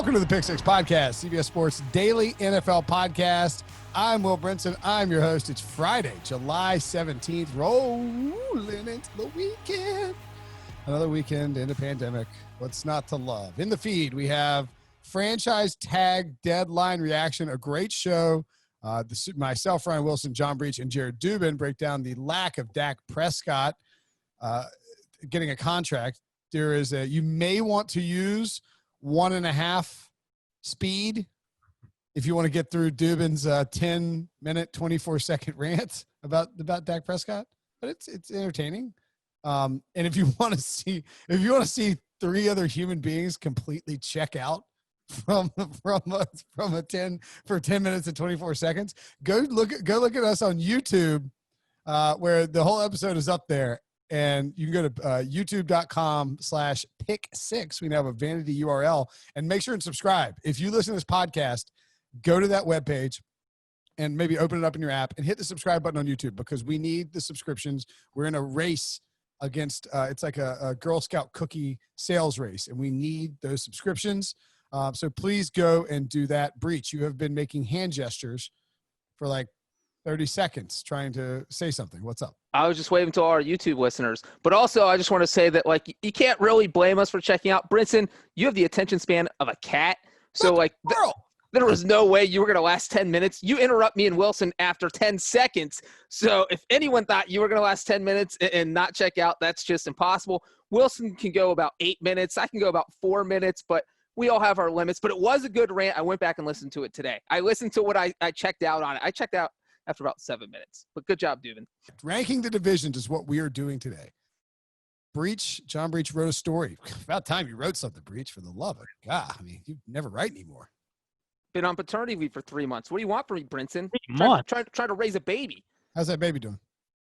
Welcome to the Pick Six Podcast, CBS Sports Daily NFL Podcast. I'm Will Brinson. I'm your host. It's Friday, July 17th, rolling into the weekend. Another weekend in a pandemic. What's not to love? In the feed, we have franchise tag deadline reaction, a great show. Myself, Ryan Wilson, John Breech, and Jared Dubin break down the lack of Dak Prescott getting a contract. There is you may want to use 1.5 speed if you want to get through Dubin's 10-minute, 24-second rant about Dak Prescott, but it's entertaining. And if you want to see three other human beings completely check out from a 10 minutes and 24 seconds, go look at us on YouTube, where the whole episode is up there. And you can go to youtube.com/pick6. We now have a vanity URL, and make sure and subscribe. If you listen to this podcast, go to that webpage and maybe open it up in your app and hit the subscribe button on YouTube, because we need the subscriptions. We're in a race against it's like a Girl Scout cookie sales race, and we need those subscriptions. So please go and do that. Breech, you have been making hand gestures for like 30 seconds trying to say something. What's up? I was just waving to all our YouTube listeners. But also, I just want to say that, like, you can't really blame us for checking out. Brinson, you have the attention span of a cat. So, like, there was no way you were going to last 10 minutes. You interrupt me and Wilson after 10 seconds. So if anyone thought you were going to last 10 minutes and not check out, that's just impossible. Wilson can go about 8 minutes. I can go about 4 minutes, but we all have our limits. But it was a good rant. I went back and listened to it today. I listened to what I checked out on it. I checked out after about 7 minutes. But good job, Dubin. Ranking the divisions is what we are doing today. John Breech wrote a story. About time you wrote something, Breech, for the love of God. I mean, you never write anymore. Been on paternity leave for 3 months. What do you want from me, Brinson? Try to raise a baby. How's that baby doing?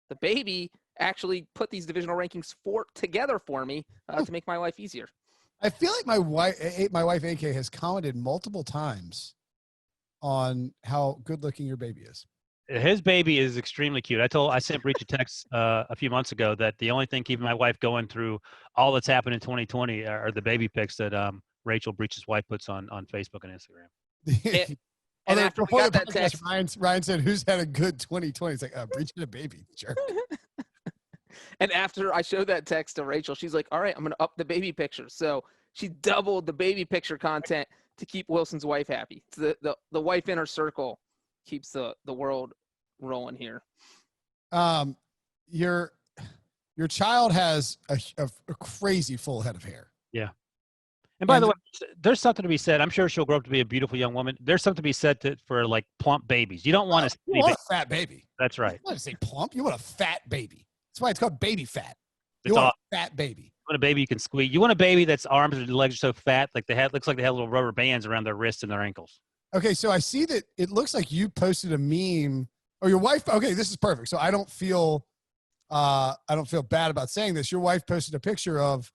The baby actually put these divisional rankings together for me to make my life easier. I feel like my wife, AK, has commented multiple times on how good-looking your baby is. His baby is extremely cute. I sent Breech a text a few months ago that the only thing keeping my wife going through all that's happened in 2020 are the baby pics that Rachel, Breech's wife, puts on Facebook and Instagram. And after we got that text, Ryan said, "Who's had a good 2020?" It's like, Breech had a baby, jerk. And after I showed that text to Rachel, she's like, "All right, I'm going to up the baby picture." So she doubled the baby picture content to keep Wilson's wife happy. It's the wife inner circle keeps the world rolling here. Your child has a crazy full head of hair. Yeah. And by the way, there's something to be said. I'm sure she'll grow up to be a beautiful young woman. There's something to be said for like plump babies. You don't want a fat baby. That's right. You want to say plump. You want a fat baby. That's why it's called baby fat. You want a fat baby. You want a baby you can squeeze. You want a baby that's arms and legs are so fat, like looks like they have little rubber bands around their wrists and their ankles. Okay, so I see that it looks like you posted a meme. Oh, your wife. Okay, this is perfect. So I don't feel bad about saying this. Your wife posted a picture of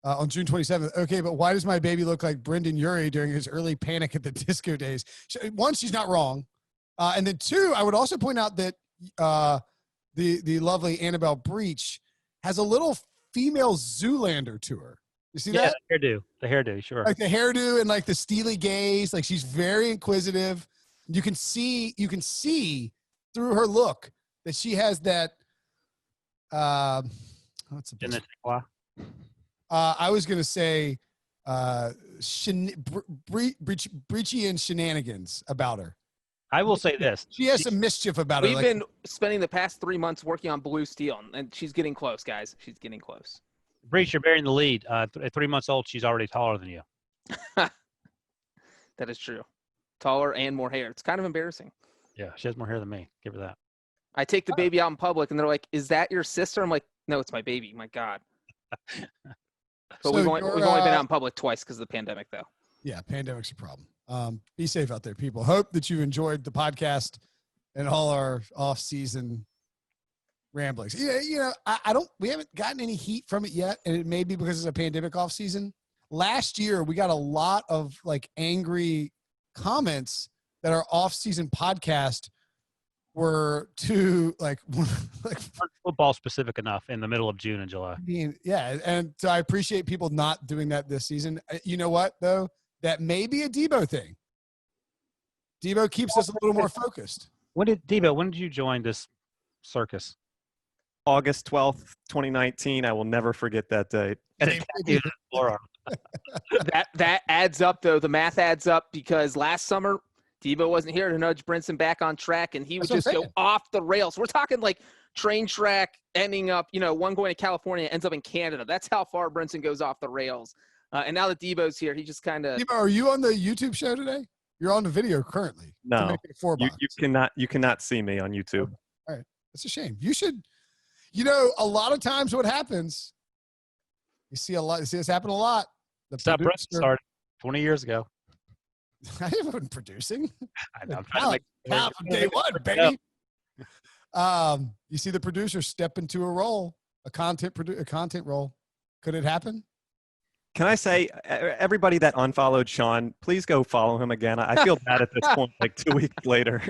on June 27th. Okay, but why does my baby look like Brendan Urie during his early Panic at the Disco days? One, she's not wrong, and then two, I would also point out that the lovely Annabelle Breech has a little female Zoolander to her. You see that? Yeah, the hairdo, sure. Like the hairdo and like the steely gaze. Like she's very inquisitive. You can see through her look that she has that. What's the? I was gonna say, Breechian shenanigans about her. I will say this: she has some mischief about her. We've been spending the past 3 months working on Blue Steel, and she's getting close, guys. She's getting close. Breech, you're bearing the lead. At 3 months old, she's already taller than you. That is true. Taller and more hair. It's kind of embarrassing. Yeah, she has more hair than me. Give her that. I take the baby out in public, and they're like, "Is that your sister?" I'm like, "No, it's my baby." My God. But we've only been out in public twice because of the pandemic, though. Yeah, pandemic's a problem. Be safe out there, people. Hope that you enjoyed the podcast and all our off-season ramblings. Yeah, we haven't gotten any heat from it yet, and it may be because it's a pandemic off-season. Last year, we got a lot of like angry comments that our off-season podcast were too like football specific enough in the middle of June and July. Yeah, and so I appreciate people not doing that this season. You know what though? that may be a Debo thing. Debo keeps us a little more focused. When did you join this circus? August 12th, 2019. I will never forget that date. That adds up, though. The math adds up because last summer, Debo wasn't here to nudge Brinson back on track, and he would just go off the rails. We're talking like train track ending up, one going to California ends up in Canada. That's how far Brinson goes off the rails. And now that Debo's here, he just kind of. Debo, are you on the YouTube show today? You're on the video currently. No, you cannot see me on YouTube. All right, that's a shame. You should. A lot of times what happens, you see this happen a lot. Stop Brinson started 20 years ago. I wasn't producing. I'm trying to make day one, baby. You see the producer step into a role, a content role. Could it happen? Can I say, everybody that unfollowed Sean, please go follow him again. I feel bad at this point, like 2 weeks later.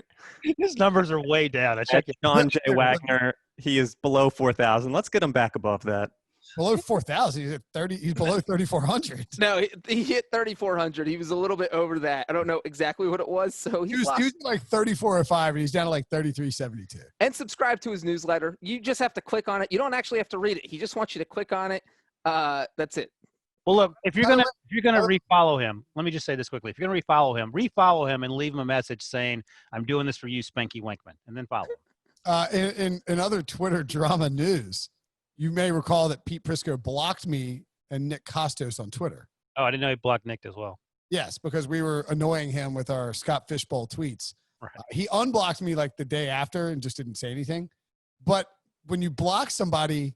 His numbers are way down. I checked Sean J. Wagner. He is below 4,000. Let's get him back above that. Below 4,000. He's at 30. He's below 3,400. No, he hit 3,400. He was a little bit over that. I don't know exactly what it was. So he was like 3405, and he's down to like 3372. And subscribe to his newsletter. You just have to click on it. You don't actually have to read it. He just wants you to click on it. That's it. Well, look, if you're gonna refollow him, let me just say this quickly. If you're gonna refollow him and leave him a message saying, "I'm doing this for you, Spanky Winkman," and then follow him. In other Twitter drama news, you may recall that Pete Prisco blocked me and Nick Costos on Twitter. Oh, I didn't know he blocked Nick as well. Yes, because we were annoying him with our Scott Fishbowl tweets. Right. He unblocked me like the day after and just didn't say anything. But when you block somebody,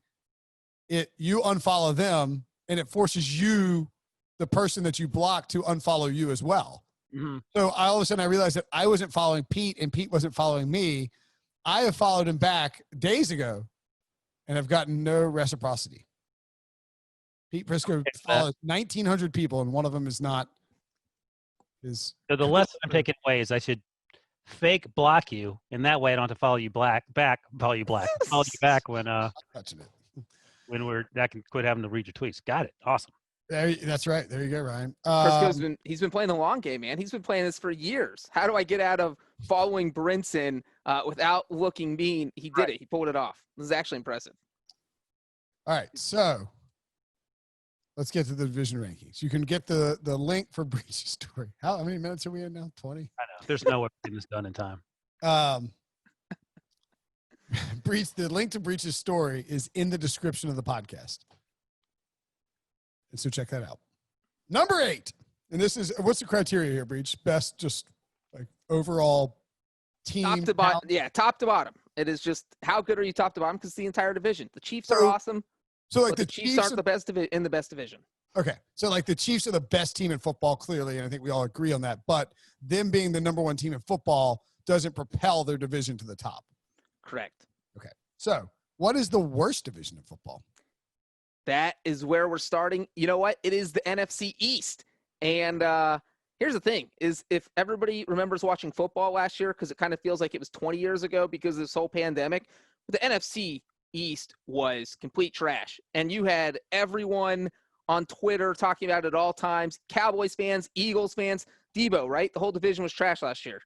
you unfollow them, and it forces you, the person that you blocked, to unfollow you as well. Mm-hmm. So all of a sudden I realized that I wasn't following Pete and Pete wasn't following me. I have followed him back days ago and have gotten no reciprocity. Pete Prisco follows 1,900 people, and one of them is not. So the lesson I'm taking away is I should fake block you, and that way I don't have to follow you back when I can quit having to read your tweets. Got it. Awesome. That's right. There you go, Ryan. He's been playing the long game, man. He's been playing this for years. How do I get out of following Brinson without looking mean? He did it. He pulled it off. This is actually impressive. All right, so let's get to the division rankings. You can get the link for Breech's story. How many minutes are we in now? 20? I know. There's no way getting this done in time. Breech, the link to Breech's story is in the description of the podcast. And so check that out. Number 8. And this is, what's the criteria here, Breech? Best, just like overall team. Top to bottom. Yeah, top to bottom. It is just, how good are you top to bottom? Because the entire division. The Chiefs are awesome. So like the Chiefs aren't the best in the best division. Okay. So like the Chiefs are the best team in football, clearly. And I think we all agree on that. But them being the number 1 team in football doesn't propel their division to the top. Correct. Okay. So what is the worst division of football? That is where we're starting. You know what? It is the NFC East. And here's the thing, is if everybody remembers watching football last year, because it kind of feels like it was 20 years ago because of this whole pandemic, the NFC East was complete trash. And you had everyone on Twitter talking about it at all times. Cowboys fans, Eagles fans, Debo, right? The whole division was trash last year.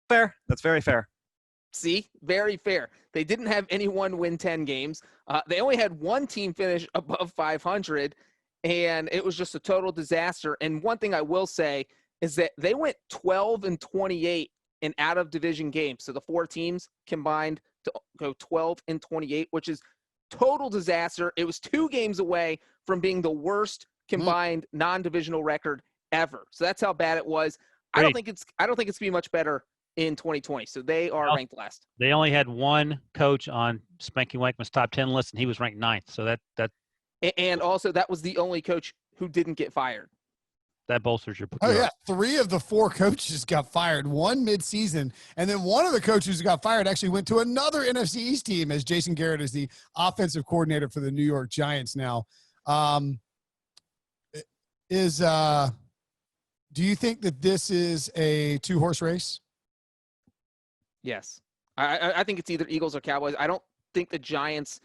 Fair. That's very fair. See, very fair. They didn't have anyone win 10 games. They only had one team finish above 500, and it was just a total disaster. And one thing I will say is that they went 12-28 in out-of-division games. So the 4 teams combined to go 12-28, which is total disaster. It was 2 games away from being the worst combined non-divisional record ever. So that's how bad it was. I don't think it's going to be much better in 2020. So they are ranked last. They only had one coach on Spanky Wankman's top 10 list, and he was ranked 9th. So that and also that was the only coach who didn't get fired. That bolsters your. Oh yeah, 3 of the 4 coaches got fired. 1 mid-season, and then one of the coaches who got fired actually went to another NFC East team, as Jason Garrett is the offensive coordinator for the New York Giants now. Do you think that this is a 2-horse race? Yes. I think it's either Eagles or Cowboys. I don't think the Giants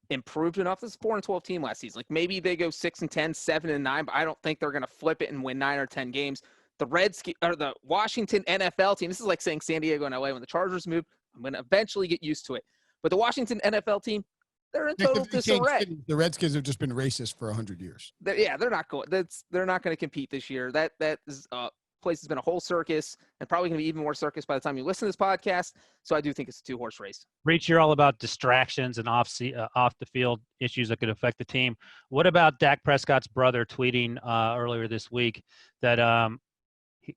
improved enough. This is a 4-12 team last season. Like maybe they go 6-10, 7-9, but I don't think they're going to flip it and win 9 or 10 games. The Washington NFL team, this is like saying San Diego and LA when the Chargers move. I'm going to eventually get used to it. But the Washington NFL team, they're in total disarray. The Redskins have just been racist for 100 years. They're not going. They're not going to compete this year. That is place has been a whole circus, and probably going to be even more circus by the time you listen to this podcast. So I do think it's a 2-horse race. Breech, you're all about distractions and off the field issues that could affect the team. What about Dak Prescott's brother tweeting earlier this week that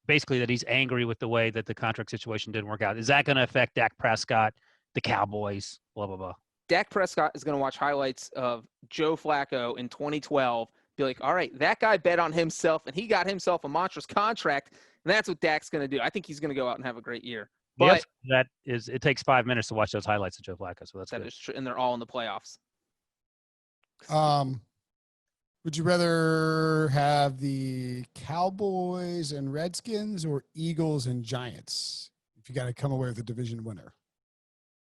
basically that he's angry with the way that the contract situation didn't work out? Is that going to affect Dak Prescott, the Cowboys, blah, blah, blah? Dak Prescott is going to watch highlights of Joe Flacco in 2012, be like, all right, that guy bet on himself, and he got himself a monstrous contract, and that's what Dak's going to do. I think he's going to go out and have a great year. But it takes 5 minutes to watch those highlights of Joe Flacco, so that's that good. is true, and they're all in the playoffs. Would you rather have the Cowboys and Redskins or Eagles and Giants if you got to come away with a division winner?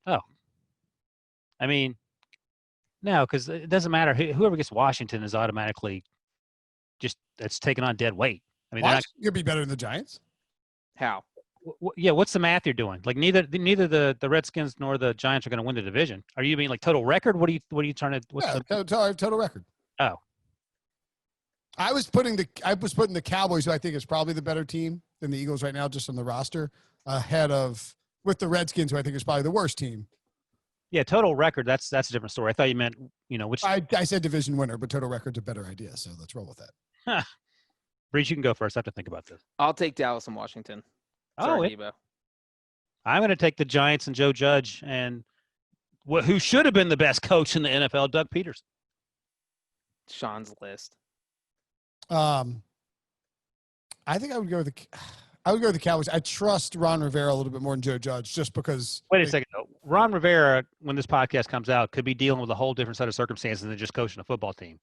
Oh. I mean, no, because it doesn't matter. Whoever gets Washington is automatically that's taking on dead weight. I mean, Washington could be better than the Giants. How? Yeah, what's the math you're doing? Like neither the Redskins nor the Giants are going to win the division. Are you being like total record? What are you trying to? Total record. Oh, I was putting the Cowboys, who I think is probably the better team than the Eagles right now, just on the roster, ahead of with the Redskins, who I think is probably the worst team. Yeah, total record. That's a different story. I thought you meant which. I said division winner, but total record's a better idea. So let's roll with that. Breech, you can go first. I have to think about this. I'll take Dallas and Washington. Sorry, Debo. I'm going to take the Giants and Joe Judge and who should have been the best coach in the NFL, Doug Peterson. Sean's list. I think I would go with the Cowboys. I trust Ron Rivera a little bit more than Joe Judge, just because. Wait a second. Ron Rivera, when this podcast comes out, could be dealing with a whole different set of circumstances than just coaching a football team.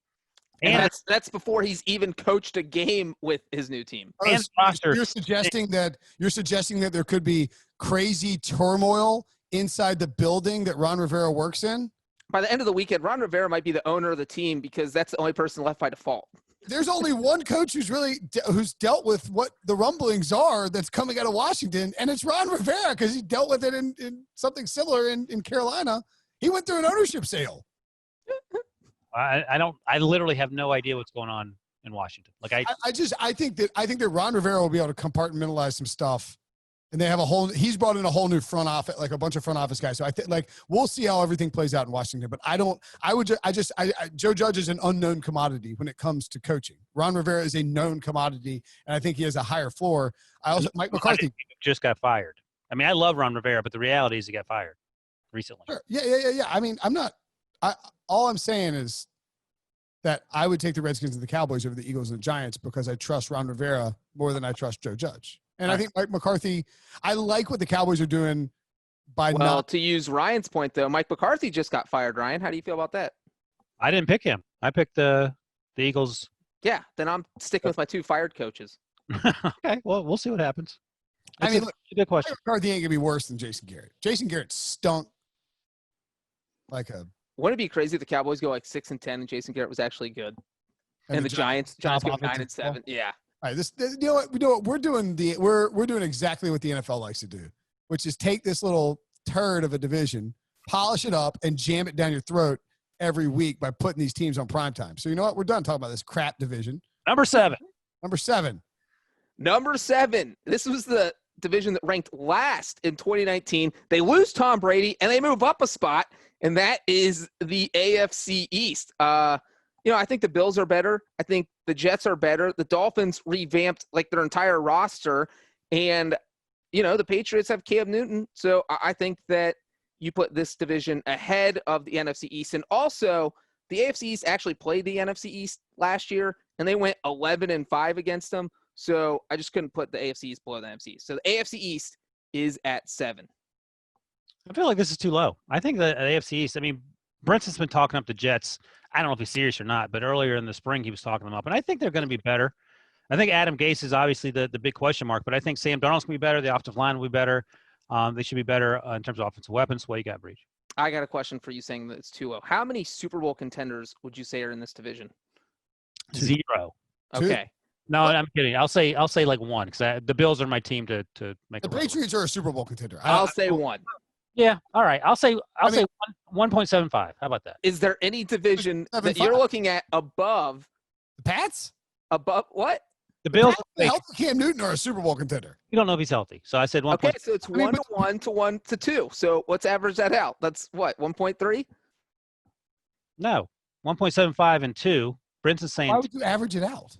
And that's before he's even coached a game with his new team. And roster. You're suggesting that there could be crazy turmoil inside the building that Ron Rivera works in. By the end of the weekend, Ron Rivera might be the owner of the team because that's the only person left by default. There's only one coach who's dealt with what the rumblings are that's coming out of Washington, and it's Ron Rivera because he dealt with it in something similar in Carolina. He went through an ownership sale. I literally have no idea what's going on in Washington. Like I think that Ron Rivera will be able to compartmentalize some stuff, and he's brought in a whole new front office, like a bunch of front office guys. So I think we'll see how everything plays out in Washington. But Joe Judge is an unknown commodity when it comes to coaching. Ron Rivera is a known commodity, and I think he has a higher floor. Mike McCarthy just got fired. I mean, I love Ron Rivera, but the reality is he got fired recently. Sure. Yeah. I mean, all I'm saying is that I would take the Redskins and the Cowboys over the Eagles and the Giants because I trust Ron Rivera more than I trust Joe Judge. And I think Mike McCarthy, I like what the Cowboys are doing to use Ryan's point, though, Mike McCarthy just got fired, Ryan. How do you feel about that? I didn't pick him. I picked the Eagles. Yeah, then I'm sticking with my 2 fired coaches. Okay, well, we'll see what happens. Look, a good question. Mike McCarthy ain't going to be worse than Jason Garrett. Jason Garrett stunk like a – Wouldn't it be crazy if the Cowboys go like 6-10 and Jason Garrett was actually good? And the Giants go 9-7. Yeah. All right, you know what? We're doing exactly what the NFL likes to do, which is take this little turd of a division, polish it up, and jam it down your throat every week by putting these teams on primetime. So you know what? We're done talking about this crap division. Number 7. This was the division that ranked last in 2019. They lose Tom Brady, and they move up a spot, and that is the AFC East. I think the Bills are better. I think the Jets are better. The Dolphins revamped like their entire roster, and the Patriots have Cam Newton. So I think that you put this division ahead of the NFC East, and also the AFC East actually played the NFC East last year, and they went 11-5 against them. So I just couldn't put the AFC East below the NFC East. So the AFC East is at 7. I feel like this is too low. I think the AFC East, I mean, Brinson's been talking up the Jets. I don't know if he's serious or not, but earlier in the spring he was talking them up, and I think they're going to be better. I think Adam Gase is obviously the big question mark, but I think Sam Darnold's going to be better. The offensive line will be better. They should be better in terms of offensive weapons. What you got, Breech? I got a question for you saying that it's 2-0. How many Super Bowl contenders would you say are in this division? 0. Okay. No, I'm kidding. I'll say like 1 because the Bills are my team to make. The Patriots are a Super Bowl contender. I'll say 1. Yeah. All right. I'll say 1.75. How about that? Is there any division that you're looking at above the Pats? Above what? The Bills. The healthy Cam Newton are a Super Bowl contender. You don't know if he's healthy, so I said 1. Okay, so it's 1 to 1 to 1 to 2. So let's average that out. That's what 1.3. No, 1.75 and 2. Brinson's saying. Why would you average it out?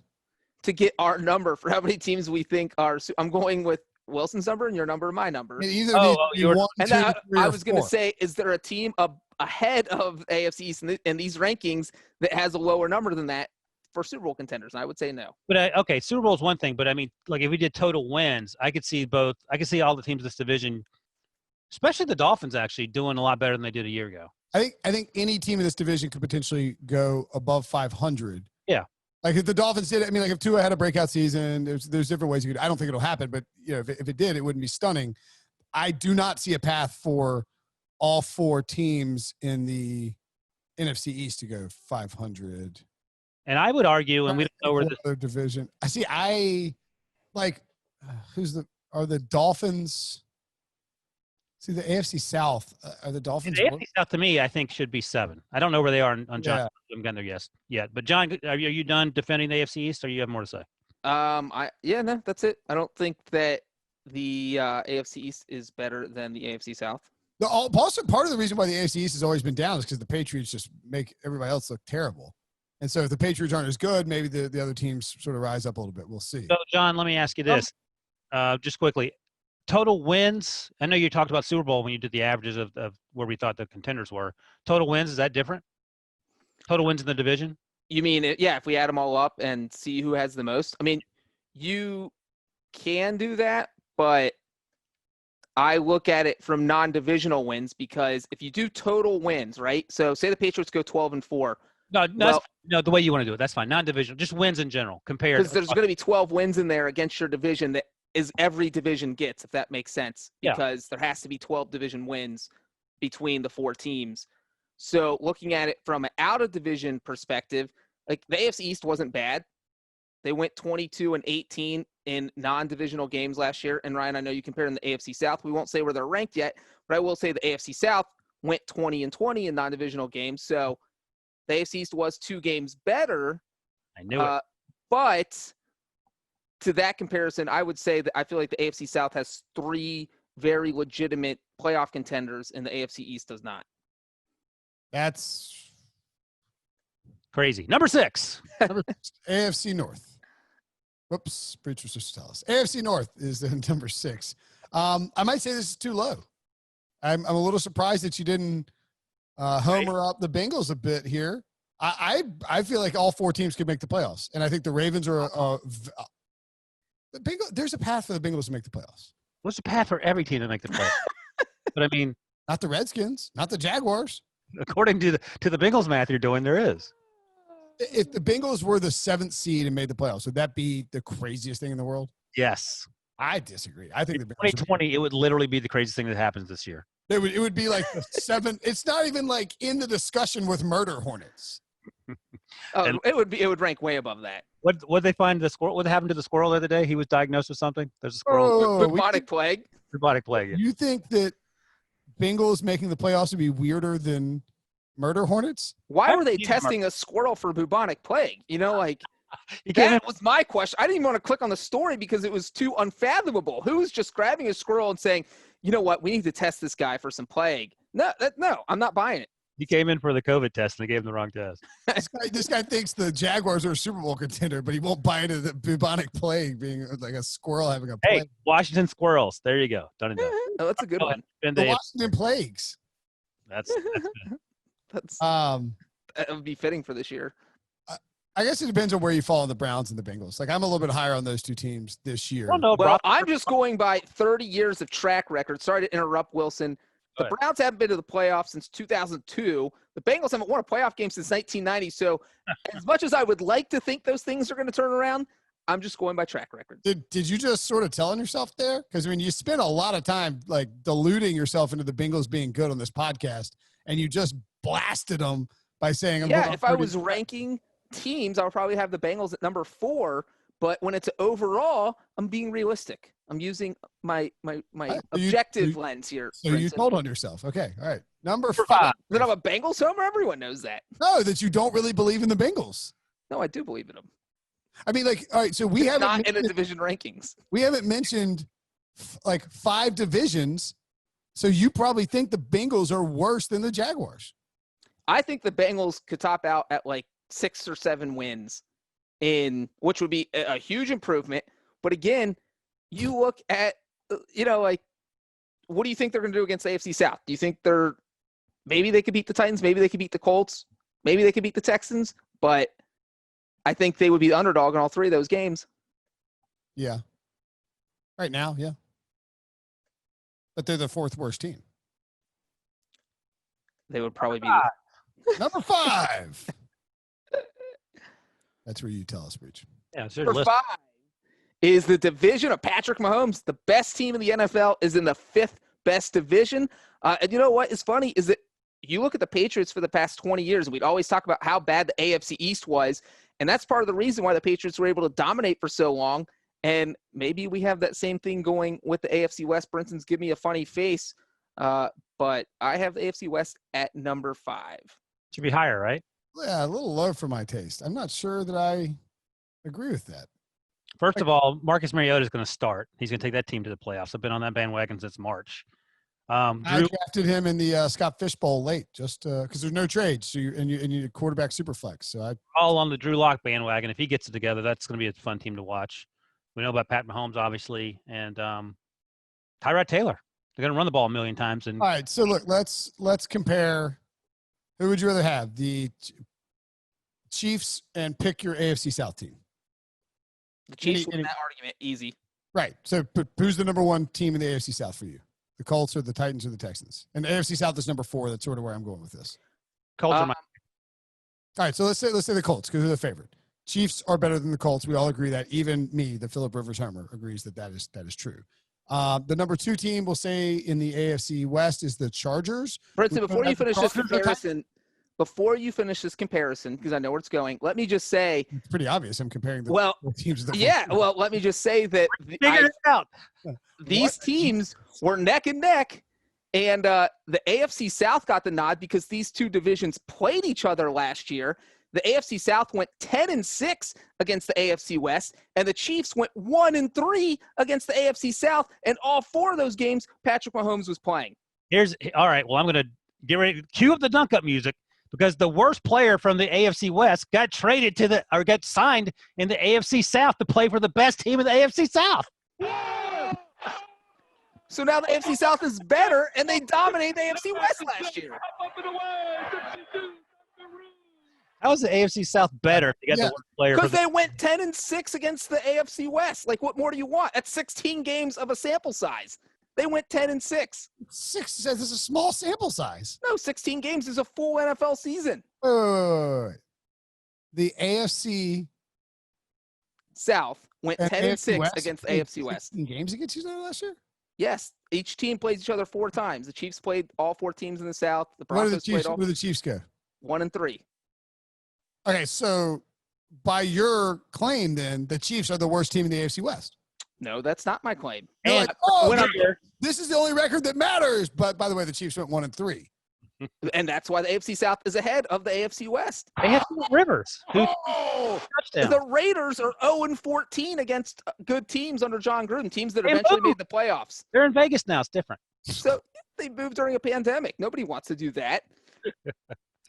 To get our number for how many teams we think are. I'm going with Wilson's number and your number and my number. Either I was going to say, is there a team ahead of AFC East in these rankings that has a lower number than that for Super Bowl contenders? And I would say no. But okay, Super Bowl is one thing, but I mean, like if we did total wins, I could see both. I could see all the teams in this division, especially the Dolphins, actually doing a lot better than they did a year ago. I think any team in this division could potentially go above 500. Yeah. Like if the Dolphins did, I mean, like if Tua had a breakout season, there's different ways you could. I don't think it'll happen, but if it did, it wouldn't be stunning. I do not see a path for all 4 teams in the NFC East to go 500. And I would argue, and we don't know where the division. I like are the Dolphins? See the AFC South. Are the Dolphins? The AFC South to me, I think should be 7. I don't know where they are on John. I haven't gotten there yet. But John, are you done defending the AFC East, or you have more to say? No, that's it. I don't think that the AFC East is better than the AFC South. Also, part of the reason why the AFC East has always been down is because the Patriots just make everybody else look terrible. And so if the Patriots aren't as good, maybe the other teams sort of rise up a little bit. We'll see. So, John, let me ask you this just quickly. Total wins, I know you talked about Super Bowl when you did the averages of where we thought the contenders were. Total wins, is that different? Total wins in the division? You mean, if we add them all up and see who has the most? I mean, you can do that, but I look at it from non-divisional wins because if you do total wins, right? So say the Patriots go 12-4. No, the way you want to do it, that's fine. Non-divisional, just wins in general compared. Because there's going to be 12 wins in there against your division that is every division gets, if that makes sense, because there has to be 12 division wins between the 4 teams. So looking at it from an out-of-division perspective, like the AFC East wasn't bad. They went 22-18 in non-divisional games last year. And Ryan, I know you compared them to the AFC South. We won't say where they're ranked yet, but I will say the AFC South went 20-20 in non-divisional games. So the AFC East was 2 games better. I knew it. But to that comparison, I would say that I feel like the AFC South has 3 very legitimate playoff contenders, and the AFC East does not. That's crazy. Number 6. AFC North. Whoops, Breech was just to tell us. AFC North is the number 6. I might say this is too low. I'm a little surprised that you didn't homer up the Bengals a bit here. I feel like all 4 teams could make the playoffs, and I think the Ravens are the Bengals. There's a path for the Bengals to make the playoffs. What's the path for every team to make the playoffs? But I mean, not the Redskins, not the Jaguars. According to the Bengals math you're doing, there is. If the Bengals were the 7th seed and made the playoffs, would that be the craziest thing in the world? Yes. I disagree. I think in 2020, it would literally be the craziest thing that happens this year. It would be like the 7th. It's not even like in the discussion with murder hornets. It would rank way above that. What they find the squirrel? What happened to the squirrel the other day? He was diagnosed with something. There's a squirrel. Bubonic plague. Bubonic plague. Yeah. You think that Bengals making the playoffs would be weirder than murder hornets? Why were they testing a squirrel for bubonic plague? That was my question. I didn't even want to click on the story because it was too unfathomable. Who's just grabbing a squirrel and saying, you know what, we need to test this guy for some plague? No, I'm not buying it. He came in for the COVID test and they gave him the wrong test. This guy thinks the Jaguars are a Super Bowl contender, but he won't buy into the bubonic plague being like a squirrel having a plague. Hey, Washington Squirrels. There you go. Done and done. Oh, that's a good one. The Washington Plagues. That would be fitting for this year. I guess it depends on where you fall on the Browns and the Bengals. Like I'm a little bit higher on those 2 teams this year. I'm just going by 30 years of track record. Sorry to interrupt, Wilson. The Browns haven't been to the playoffs since 2002. The Bengals haven't won a playoff game since 1990. So as much as I would like to think those things are going to turn around, I'm just going by track record. Did you just sort of telling yourself there? Because I mean, you spent a lot of time like deluding yourself into the Bengals being good on this podcast. and you just blasted them by saying, if I was ranking teams, I would probably have the Bengals at number 4. But when it's overall, I'm being realistic. I'm using my objective lens here. So you told on yourself. Okay, all right. Number 5. That I'm a Bengals homer? Everyone knows that. No, that you don't really believe in the Bengals. No, I do believe in them. I mean, like, all right, so we haven't not in the division rankings. We haven't mentioned like 5 divisions. So you probably think the Bengals are worse than the Jaguars. I think the Bengals could top out at like 6 or 7 wins, which would be a huge improvement. But again, you look at, like, what do you think they're going to do against the AFC South? Do you think maybe they could beat the Titans? Maybe they could beat the Colts? Maybe they could beat the Texans? But I think they would be the underdog in all 3 of those games. Yeah. Right now, yeah. But they're the 4th worst team. They would probably be number 5. That's where you tell us, Breech. Yeah, number 5 is the division of Patrick Mahomes. The best team in the NFL is in the 5th best division. And you know what is funny is that you look at the Patriots for the past 20 years, and we'd always talk about how bad the AFC East was. And that's part of the reason why the Patriots were able to dominate for so long. And maybe we have that same thing going with the AFC West. Brinson's give me a funny face, but I have the AFC West at number 5. Should be higher, right? Yeah, a little low for my taste. I'm not sure that I agree with that. First of all, Marcus Mariota is going to start. He's going to take that team to the playoffs. I've been on that bandwagon since March. I drafted him in the Scott Fish Bowl late, just because there's no trades. So you need a quarterback super flex. So all on the Drew Lock bandwagon. If he gets it together, that's going to be a fun team to watch. We know about Pat Mahomes, obviously, and Tyrod Taylor. They're going to run the ball a million times. And all right, so look, let's compare. Who would you rather have, the Chiefs and pick your AFC South team? The Chiefs win that argument easy. Right. So who's the number 1 team in the AFC South for you? The Colts or the Titans or the Texans? And the AFC South is number 4. That's sort of where I'm going with this. Colts are my. All right, so let's say the Colts because they're the favorite. Chiefs are better than the Colts. We all agree that. Even me, the Phillip Rivers homer, agrees that is true. The number 2 team we'll say in the AFC West is the Chargers. Brinson, before you finish this comparison, because I know where it's going, let me just say it's pretty obvious. I'm comparing the teams. Let me just say that Figure it out. These teams were neck and neck, and the AFC South got the nod because these 2 divisions played each other last year. The AFC South went 10-6 against the AFC West, and the Chiefs went 1-3 against the AFC South. And all 4 of those games, Patrick Mahomes was playing. All right. Well, I'm going to get ready to cue up the dunk up music because the worst player from the AFC West got got signed in the AFC South to play for the best team in the AFC South. So now the AFC South is better, and they dominated the AFC West last year. How is the AFC South better to get the worst player? Because they went 10-6 against the AFC West. Like, what more do you want? That's 16 games of a sample size. They went 10-6. 6 says it's a small sample size. No, 16 games is a full NFL season. The AFC South went 10-6 against the AFC West. 16 games against each other last year? Yes. Each team plays each other 4 times. The Chiefs played all 4 teams in the South. The Broncos played all. Where do the Chiefs go? 1-3. Okay, so by your claim, then, the Chiefs are the worst team in the AFC West. No, that's not my claim. And this is the only record that matters. But by the way, the Chiefs went 1-3. And that's why the AFC South is ahead of the AFC West. They have Rivers. The Raiders are 0-14 against good teams under John Gruden, teams that eventually made the playoffs. They're in Vegas now. It's different. So they moved during a pandemic. Nobody wants to do that.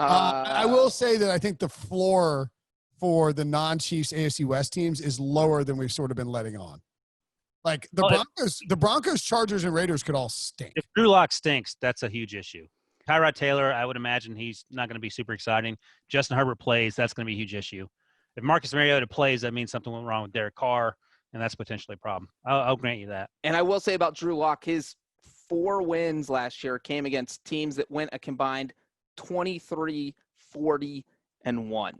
I will say that I think the floor for the non-Chiefs AFC West teams is lower than we've sort of been letting on. Like the Broncos, Chargers, and Raiders could all stink. If Drew Lock stinks, that's a huge issue. Tyrod Taylor, I would imagine he's not going to be super exciting. Justin Herbert plays, that's going to be a huge issue. If Marcus Mariota plays, that means something went wrong with Derek Carr, and that's potentially a problem. I'll grant you that. And I will say about Drew Lock, his 4 wins last year came against teams that went a combined 23, 40, and 1.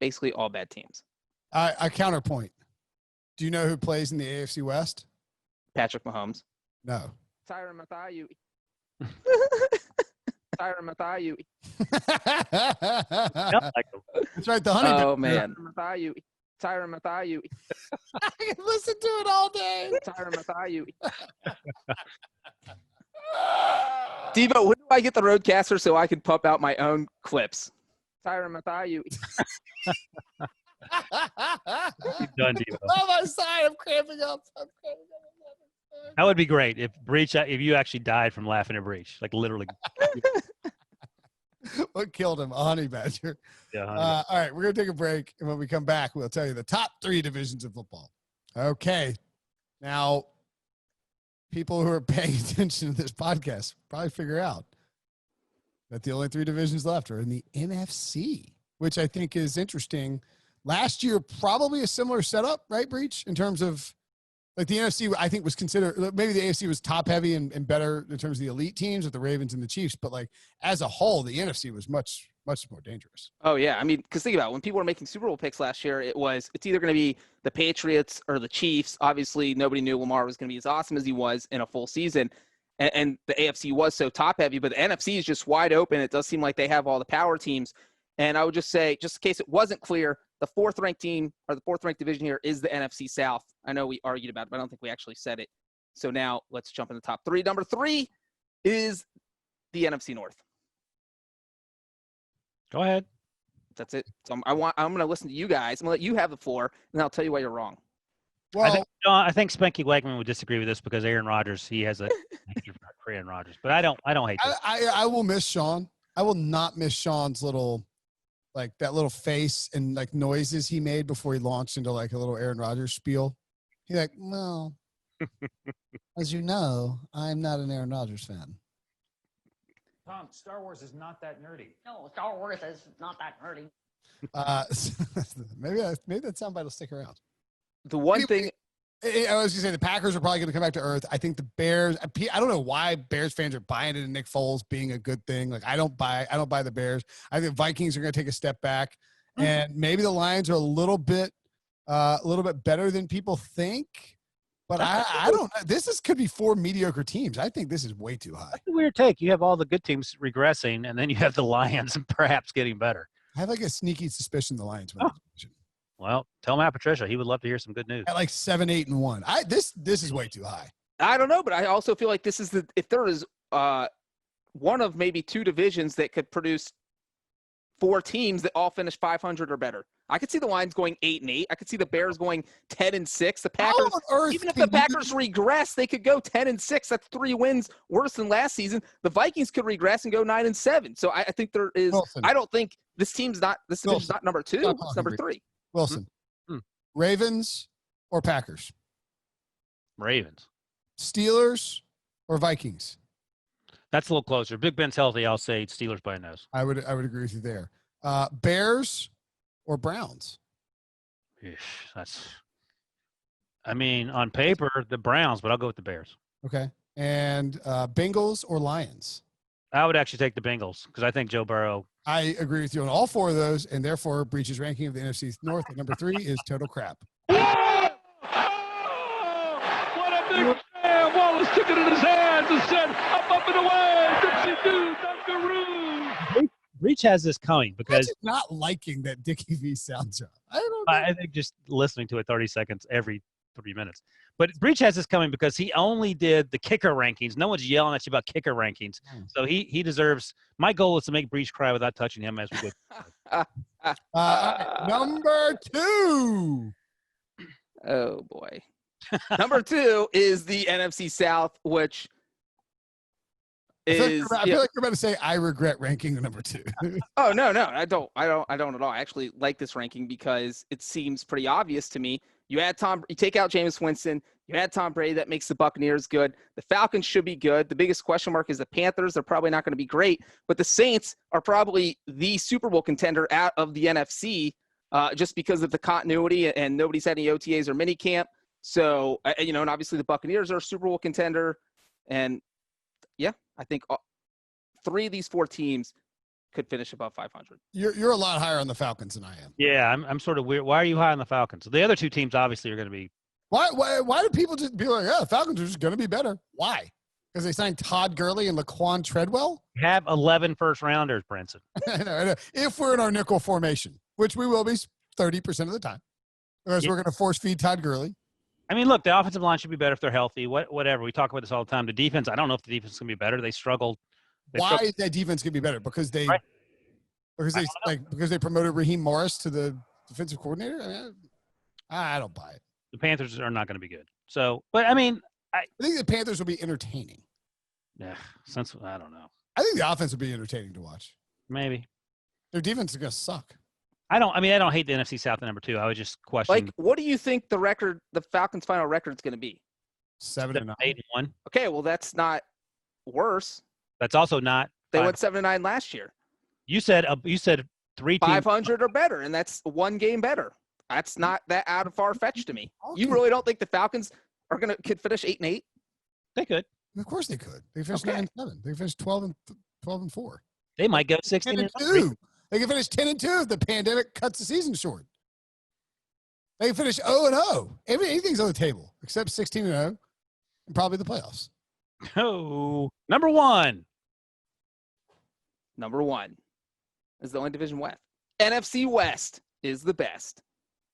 Basically all bad teams. I counterpoint. Do you know who plays in the AFC West? Patrick Mahomes. No. Tyrann Mathieu. Tyron Matthew. That's right, the honey Oh, badger. man. Tyron Matthew. I can listen to it all day. Tyron Matthew. Devo, when do I get the roadcaster so I can pump out my own clips? Tyron Matthew. Done, Devo. Oh, my side, I'm cramping up. That would be great if you actually died from laughing at Breech, like literally. What killed him? A honey badger. Yeah. All right, we're going to take a break. And when we come back, we'll tell you the top 3 divisions of football. Okay. Now, people who are paying attention to this podcast probably figure out that the only 3 divisions left are in the NFC, which I think is interesting. Last year, probably a similar setup, right, Breech, in terms of like the NFC, I think was considered, maybe the AFC was top heavy and better in terms of the elite teams with the Ravens and the Chiefs. But like as a whole, the NFC was much, much more dangerous. Oh, yeah. I mean, because think about it. When people were making Super Bowl picks last year, it's either going to be the Patriots or the Chiefs. Obviously, nobody knew Lamar was going to be as awesome as he was in a full season. And the AFC was so top heavy, but the NFC is just wide open. It does seem like they have all the power teams. And I would just say, just in case it wasn't clear, the 4th-ranked team or the 4th-ranked division here is the NFC South. I know we argued about it, but I don't think we actually said it. So now let's jump in the top 3. Number 3 is the NFC North. Go ahead. That's it. So I'm going to listen to you guys. I'm going to let you have the floor, and then I'll tell you why you're wrong. Well, I think Spanky Wegman would disagree with this because Aaron Rodgers, he has a for Aaron Rodgers, but I don't hate this. I will miss Sean. I will not miss Sean's little, like that little face and like noises he made before he launched into like a little Aaron Rodgers spiel. He's like, well, as you know, I'm not an Aaron Rodgers fan. Tom, Star Wars is not that nerdy. No, Star Wars is not that nerdy. Maybe that soundbite will stick around. The one thing I was going to say the Packers are probably going to come back to earth. I think the Bears, I don't know why Bears fans are buying into Nick Foles being a good thing. Like I don't buy the Bears. I think Vikings are going to take a step back, and maybe the Lions are a little bit better than people think. But I don't know. This could be 4 mediocre teams. I think this is way too high. That's a weird take. You have all the good teams regressing, and then you have the Lions perhaps getting better. I have like a sneaky suspicion the Lions win. Well, tell Matt Patricia. He would love to hear some good news. At like 7, 8, and 1. This is way too high. I don't know, but I also feel like this is if there is one of maybe 2 divisions that could produce 4 teams that all finish 500 or better. I could see the Lions going 8-8. I could see the Bears going 10-6. The Packers, even if the Packers regress, they could go 10-6. That's 3 wins worse than last season. The Vikings could regress and go 9-7. So I think there is. Wilson. I don't think this division's not number 2. It's number 3. Wilson, Ravens or Packers? Ravens. Steelers or Vikings? That's a little closer. Big Ben's healthy. I'll say Steelers by a nose. I would agree with you there. Bears or Browns? On paper, the Browns, but I'll go with the Bears. Okay. And Bengals or Lions? I would actually take the Bengals because I think Joe Burrow. I agree with you on all 4 of those, and therefore Breech's ranking of the NFC North at number 3 is total crap. What a big jam! Wallace took it in his hands and said, up and away, Dixie-doo, Dunkaroo. Breech has this coming because I'm not liking that Dickie V soundtrack. I don't know. I think just listening to it 30 seconds every 3 minutes. But Breech has this coming because he only did the kicker rankings. No one's yelling at you about kicker rankings. So he deserves – my goal is to make Breech cry without touching him as we go. Number 2. Oh, boy. Number 2 is the NFC South, which is – I feel like you're about to say I regret ranking the number 2. Oh, no, I don't at all. I actually like this ranking because it seems pretty obvious to me. You take out Jameis Winston. You add Tom Brady. That makes the Buccaneers good. The Falcons should be good. The biggest question mark is the Panthers. They're probably not going to be great. But the Saints are probably the Super Bowl contender out of the NFC just because of the continuity and nobody's had any OTAs or minicamp. So, and obviously the Buccaneers are a Super Bowl contender. And, yeah, I think 3 of these 4 teams could finish above 500. You're a lot higher on the Falcons than I am. Yeah, I'm sort of weird. Why are you high on the Falcons? The other 2 teams obviously are going to be. Why do people just be like, the Falcons are just going to be better? Why? Because they signed Todd Gurley and Laquan Treadwell? We have 11 first-rounders, Brinson. I know. If we're in our nickel formation, which we will be 30% of the time. Because we're going to force feed Todd Gurley. I mean, look, the offensive line should be better if they're healthy. Whatever. We talk about this all the time. The defense, I don't know if the defense is going to be better. They struggled. Why is that defense going to be better? Because they promoted Raheem Morris to the defensive coordinator? I mean, I don't buy it. The Panthers are not going to be good. So, but I mean, I think the Panthers will be entertaining. Yeah, I don't know. I think the offense will be entertaining to watch. Maybe. Their defense is going to suck. I don't hate the NFC South at number 2. I would just question. Like, what do you think the Falcons' final record is going to be? 7-9. 8-1. Okay, well, that's not worse. That's also not. They went 7-9 last year. You said 3 teams. 500 or better, and that's one game better. That's not that out of far-fetched to me. Okay. You really don't think the Falcons could finish 8-8? They could. Of course they could. They finished 9-7. They finished 12-4. They might go 16-2. They can finish 10-2 if the pandemic cuts the season short. They can finish 0-0. Anything's on the table except 16-0 and probably the playoffs. Oh, number 1. Number 1 is the only division West. NFC West is the best.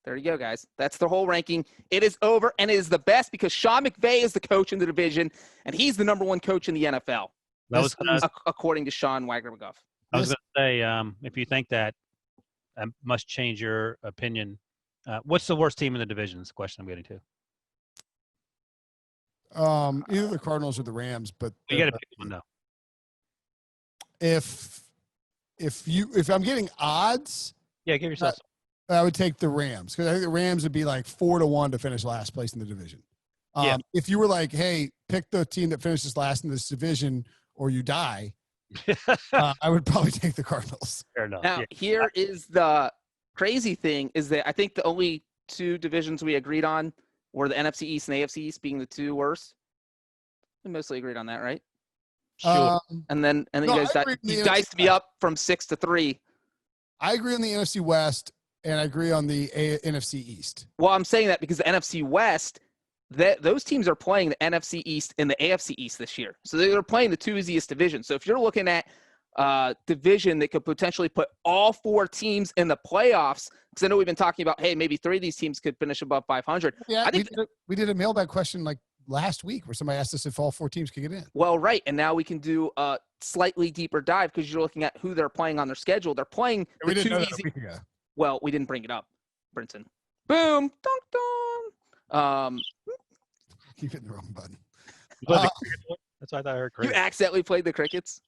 There you go, guys. That's the whole ranking. It is over, and it is the best because Sean McVay is the coach in the division, and he's the number 1 coach in the NFL. According to Sean Wagner-McGuff. I was going to say, if you think that, I must change your opinion. What's the worst team in the division is the question I'm getting to. Either the Cardinals or the Rams, but you got to pick one though. If I'm getting odds, give yourself. I would take the Rams because I think the Rams would be like 4-1 to finish last place in the division. If you were like, hey, pick the team that finishes last in this division or you die, I would probably take the Cardinals. Fair enough. Now, here is the crazy thing is that I think the only 2 divisions we agreed on were the NFC East and AFC East being the 2 worst. We mostly agreed on that, right? Sure. And then you diced me up from 6-3. I agree on the NFC West, and I agree on the NFC East. Well, I'm saying that because the NFC West, those teams are playing the NFC East and the AFC East this year. So they're playing the 2 easiest divisions. So if you're looking at division that could potentially put all 4 teams in the playoffs, because I know we've been talking about, hey, maybe 3 of these teams could finish above 500. Yeah, I think we did a mailbag question like last week where somebody asked us if all 4 teams could get in. Well, right. And now we can do a slightly deeper dive because you're looking at who they're playing on their schedule. They're playing the 2 easy. Well, we didn't bring it up, Brinson. Boom. Dunk, dunk. Keep hitting the wrong button. That's why I thought I heard crickets. You accidentally played the crickets?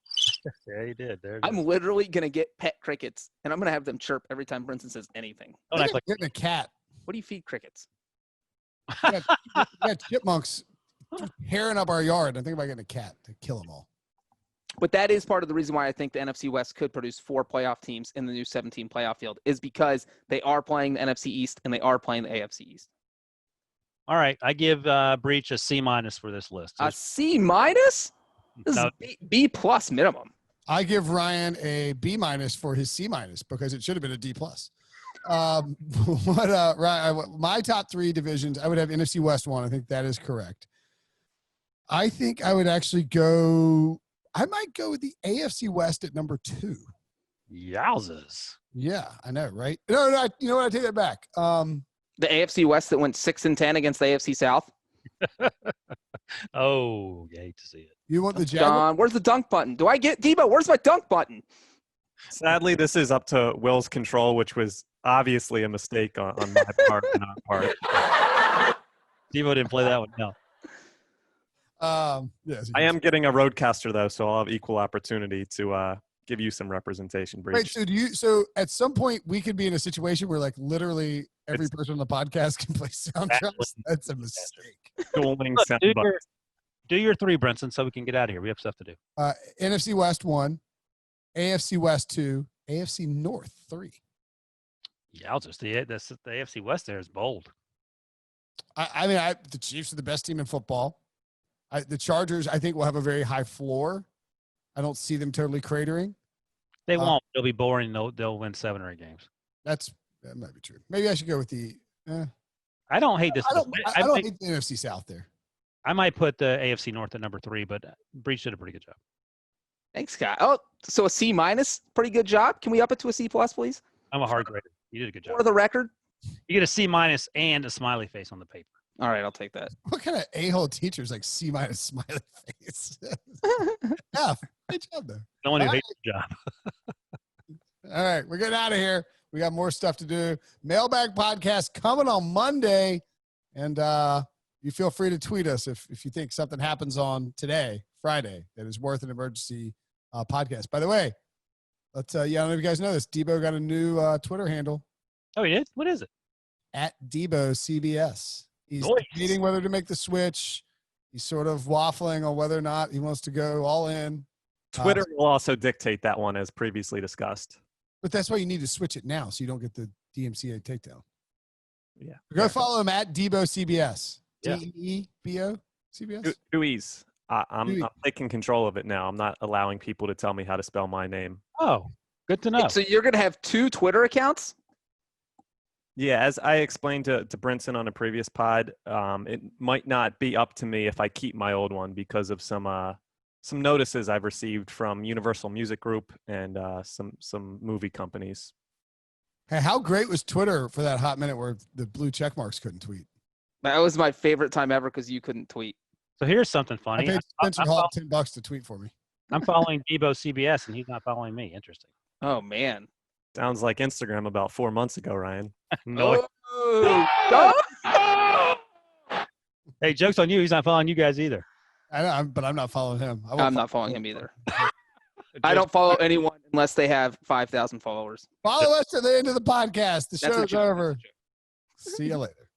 Yeah, you did. I'm literally going to get pet crickets, and I'm going to have them chirp every time Brinson says anything. Don't act like getting a cat. What do you feed crickets? We got chipmunks herring up our yard. I think about getting a cat to kill them all. But that is part of the reason why I think the NFC West could produce 4 playoff teams in the new 17 playoff field is because they are playing the NFC East and they are playing the AFC East. All right. I give Breech a C- for this list. A C-? This is B plus minimum. I give Ryan a B- for his C- because it should have been a D+. Ryan, my top 3 divisions, I would have NFC West 1. I think that is correct. I think I would actually I might go with the AFC West at number 2. Yowzers. Yeah, I know, right? No, you know what? I take that back. The AFC West that went 6-10 against the AFC South. Oh, you hate to see it. You want the John, where's the dunk button? Do I get Debo? Where's my dunk button? Sadly, this is up to Will's control, which was obviously a mistake on my part and our part. Debo didn't play that one. No. Yes, I am getting a roadcaster though, so I'll have equal opportunity to give you some representation. Breech. Wait, so at some point we could be in a situation where like literally every person on the podcast can play soundtracks. That's a mistake. Dueling Look, sound do your 3, Brinson, so we can get out of here. We have stuff to do. NFC West 1, AFC West 2, AFC North 3. Yowzers. The AFC West there is bold. I mean, the Chiefs are the best team in football. The Chargers, I think, will have a very high floor. I don't see them totally cratering. They won't. They'll be boring. They'll win 7 or 8 games. That might be true. Maybe I should go with the. I don't hate this. I don't hate the NFC South there. I might put the AFC North at number 3, but Breech did a pretty good job. Thanks, Scott. Oh, so a C minus, pretty good job. Can we up it to a C plus, please? I'm a hard grader. You did a good job. For the record. You get a C minus and a smiley face on the paper. All right, I'll take that. What kind of a-hole teachers like C minus smiley face? Yeah, good job though. No one who All hates the job. All right, we're getting out of here. We got more stuff to do. Mailbag podcast coming on Monday, and you feel free to tweet us if you think something happens on today, Friday, that is worth an emergency podcast. By the way, I don't know if you guys know this. Debo got a new Twitter handle. Oh, he did? What is it? At Debo CBS. He's Nice. debating whether to make the switch. He's sort of waffling on whether or not he wants to go all in. Twitter will also dictate that one, as previously discussed. But that's why you need to switch it now so you don't get the DMCA takedown. Yeah. Go follow him at Debo CBS. Yeah. DEBO CBS? Two E's. I'm taking control of it now. I'm not allowing people to tell me how to spell my name. Oh, good to know. So you're going to have 2 Twitter accounts? Yeah, as I explained to Brinson on a previous pod, it might not be up to me if I keep my old one because of some notices I've received from Universal Music Group and some movie companies. Hey, how great was Twitter for that hot minute where the blue check marks couldn't tweet? That was my favorite time ever because you couldn't tweet. So here's something I funny. paid Spencer Hall $10 to tweet for me. I'm following Debo CBS, and he's not following me. Interesting. Oh, man. Sounds like Instagram about 4 months ago, Ryan. No. Oh. Hey, joke's on you. He's not following you guys either. I know, but I'm not following him. I'm not following him either. I don't follow anyone unless they have 5,000 followers. Follow us to the end of the podcast. The That's show's a joke. over. See you later.